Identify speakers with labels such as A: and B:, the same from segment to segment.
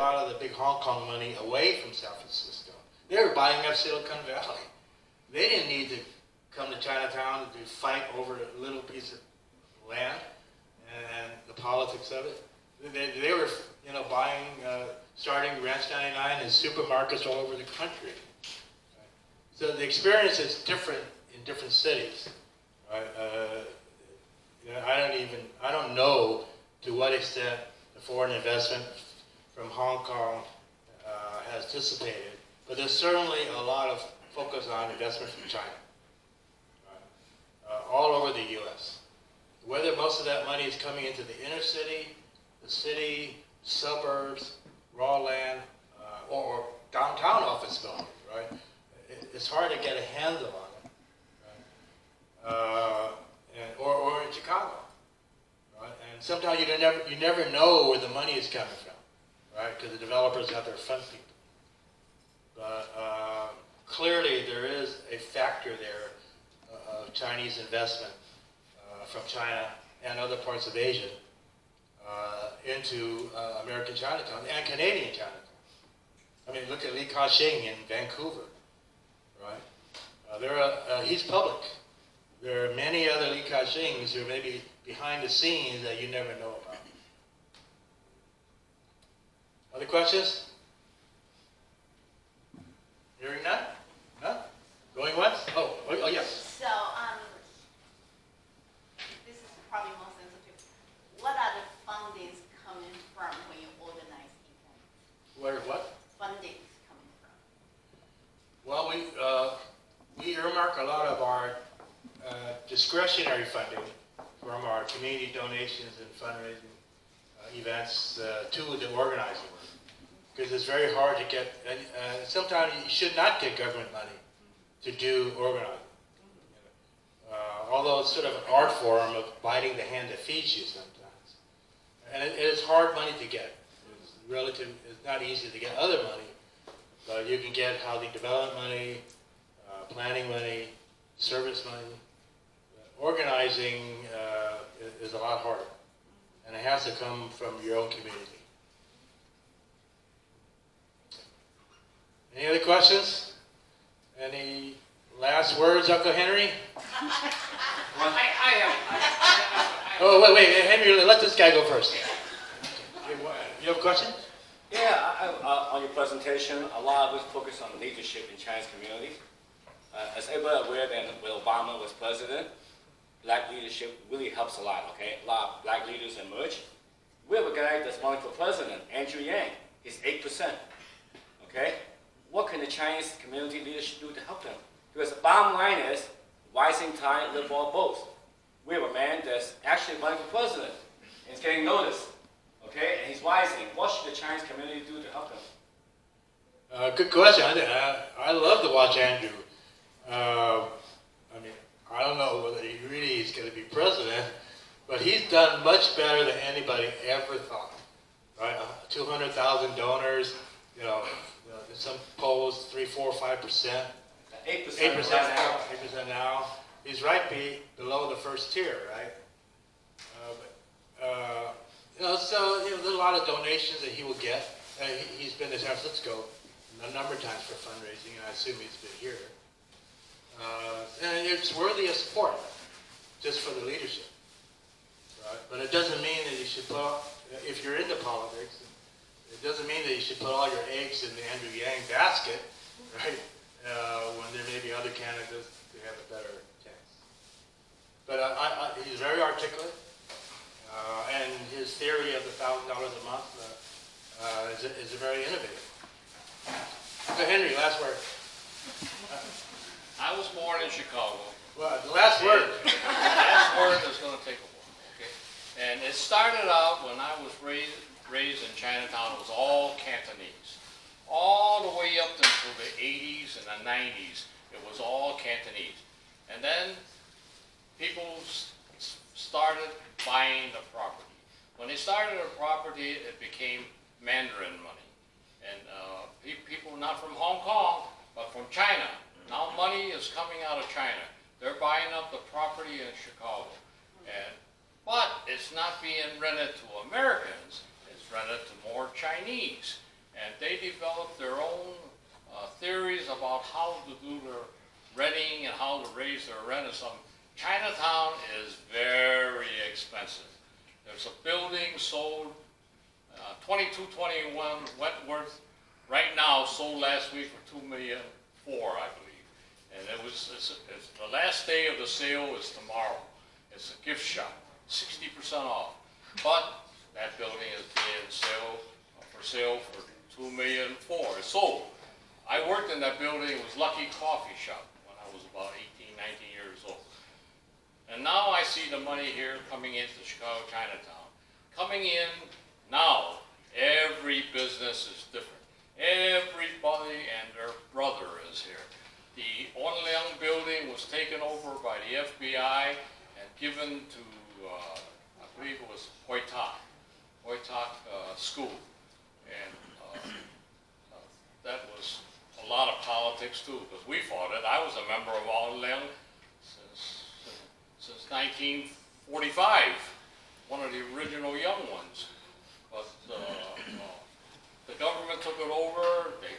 A: lot of the big Hong Kong money away from San Francisco. They were buying up Silicon Valley. They didn't need to come to Chinatown to fight over a little piece of land and the politics of it. They were, buying, starting Ranch 99 and supermarkets all over the country. Right? So the experience is different in different cities. Right? I don't know to what extent the foreign investment from Hong Kong has dissipated, but there's certainly a lot of focus on investment from China, right? All over the U.S. Whether most of that money is coming into the inner city, the city, suburbs, raw land, or downtown office buildings, right? It's hard to get a handle on it, right? Or in Chicago, right? And sometimes you never know where the money is coming from, right? Because the developers have their front people. But clearly there is a factor there of Chinese investment from China and other parts of Asia into American Chinatown and Canadian Chinatown. I mean, look at Li Ka-shing in Vancouver, right? He's public. There are many other Li Ka-shings who are maybe behind the scenes that you never know about. Other questions? Hearing none? None? Going once? Oh, yes.
B: So, this is probably more sensitive. What are the fundings coming from when you organize events?
A: Where what?
B: Fundings coming from?
A: Well, we earmark a lot of our discretionary funding from our community donations and fundraising events to the organizing work. Because it's very hard to get, and sometimes you should not get government money to do organizing. Although it's sort of an art form of biting the hand that feeds you sometimes. And it is hard money to get. It's not easy to get other money, but you can get housing development money, planning money, service money. Organizing is a lot harder, and it has to come from your own community. Any other questions? Any last words, Uncle Henry? Oh, wait, Henry, let this guy go first. You have a question?
C: Yeah, on your presentation, a lot of us focus on leadership in Chinese communities. As everybody aware that when Obama was president, black leadership really helps a lot, okay? A lot of black leaders emerge. We have a guy that's running for president, Andrew Yang. He's 8%, okay? What can the Chinese community leadership do to help him? Because the bottom line is, rising tide lifts all boats. We have a man that's actually running for president, and he's getting noticed, okay? And he's rising. What should the Chinese community do to help him?
A: Good question. I love to watch Andrew. I mean, I don't know whether he really is going to be president, but he's done much better than anybody ever thought. Right? 200,000 donors. In some polls, 3, 4, 5%. 8% now. 8% now. He's right below the first tier, right? So there's a lot of donations that he will get. He's been to San Francisco a number of times for fundraising, and I assume he's been here. And it's worthy of support, just for the leadership. Right? But it doesn't mean that you should put, if you're into politics, it doesn't mean that you should put all your eggs in the Andrew Yang basket, right? When there may be other candidates who have a better chance. But he's very articulate, and his theory of the $1,000 a month is very innovative. So Henry, last word.
D: I was born in Chicago.
A: Well, the last word.
D: The last word is going to take a while, okay? And it started out when I was raised in Chinatown. It was all Cantonese. All the way up until the 80s and the 90s, it was all Cantonese. And then people started buying the property. When they started the property, it became Mandarin money. And people not from Hong Kong, but from China. Now money is coming out of China. They're buying up the property in Chicago. But it's not being rented to Americans. It's rented to more Chinese. and they developed their own theories about how to do their renting and how to raise their rent and something. Chinatown is very expensive. There's a building sold, 2221 Wentworth, right now sold last week for $2.4 million, I believe. And it's the last day of the sale is tomorrow. It's a gift shop, 60% off. But that building is being for sale for $2.4 million. It's sold. I worked in that building. It was Lucky Coffee Shop when I was about 18, 19 years old. And now I see the money here coming into Chicago Chinatown. Coming in now, every business is different. Everybody and their brother is here. The Onleung building was taken over by the FBI and given to, I believe it was Hoi Tak School. And that was a lot of politics too, because we fought it. I was a member of Onleung since 1945, one of the original young ones. But the government took it over, they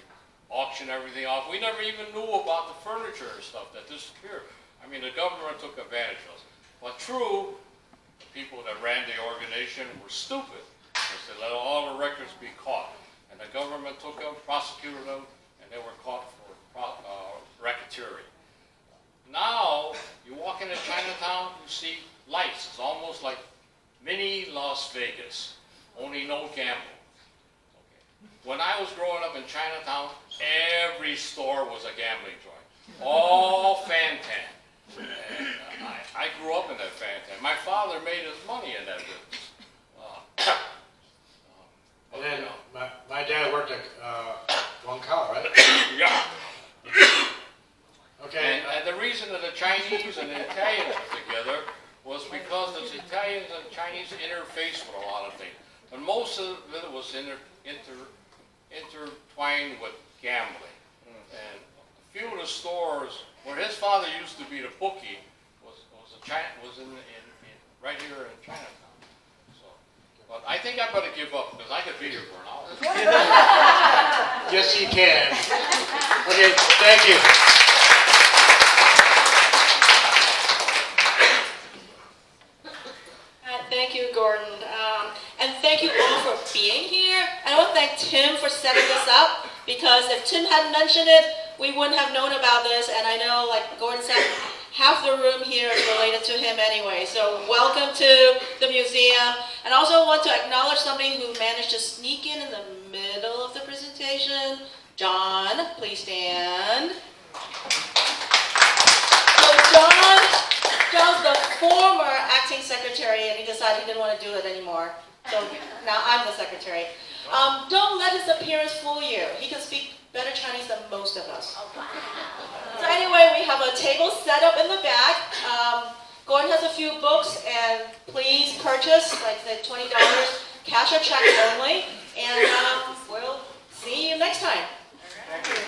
D: auctioned everything off. We never even knew about the furniture and stuff that disappeared. I mean, the government took advantage of us. But true, the people that ran the organization were stupid, because they let all the records be caught. And the government took them, prosecuted them, and they were caught for racketeering. Now, you walk into Chinatown, you see lights. It's almost like mini Las Vegas, only no gambling. Okay. When I was growing up in Chinatown, every store was a gambling joint, all fan-tan. And I grew up in that fan-tan. My father made his money in that business.
A: And then my dad worked at Wong Kao, right?
D: Yeah.
A: Okay.
D: And the reason that the Chinese and the Italians were together was because the Italians and Chinese interfaced with a lot of things. But most of it was intertwined with gambling. And a few of the stores where his father used to be the bookie was right here in Chinatown. So, but I think I better give up because I could be here for an hour.
A: Yes, you can. Okay, thank you.
E: Thank you, Gordon. And thank you all for being here. I want to thank Tim for setting this up, because if Tim hadn't mentioned it, we wouldn't have known about this. And I know, like Gordon said, half the room here is related to him anyway. So welcome to the museum. And also want to acknowledge somebody who managed to sneak in the middle of the presentation. John, please stand. So John's the former acting secretary, and he decided he didn't want to do it anymore. So now I'm the secretary. Don't let his appearance fool you. He can speak better Chinese than most of us. So anyway, we have a table set up in the back. Gordon has a few books, and please purchase, like I said, $20, cash or check only. And we'll see you next time.
B: All right.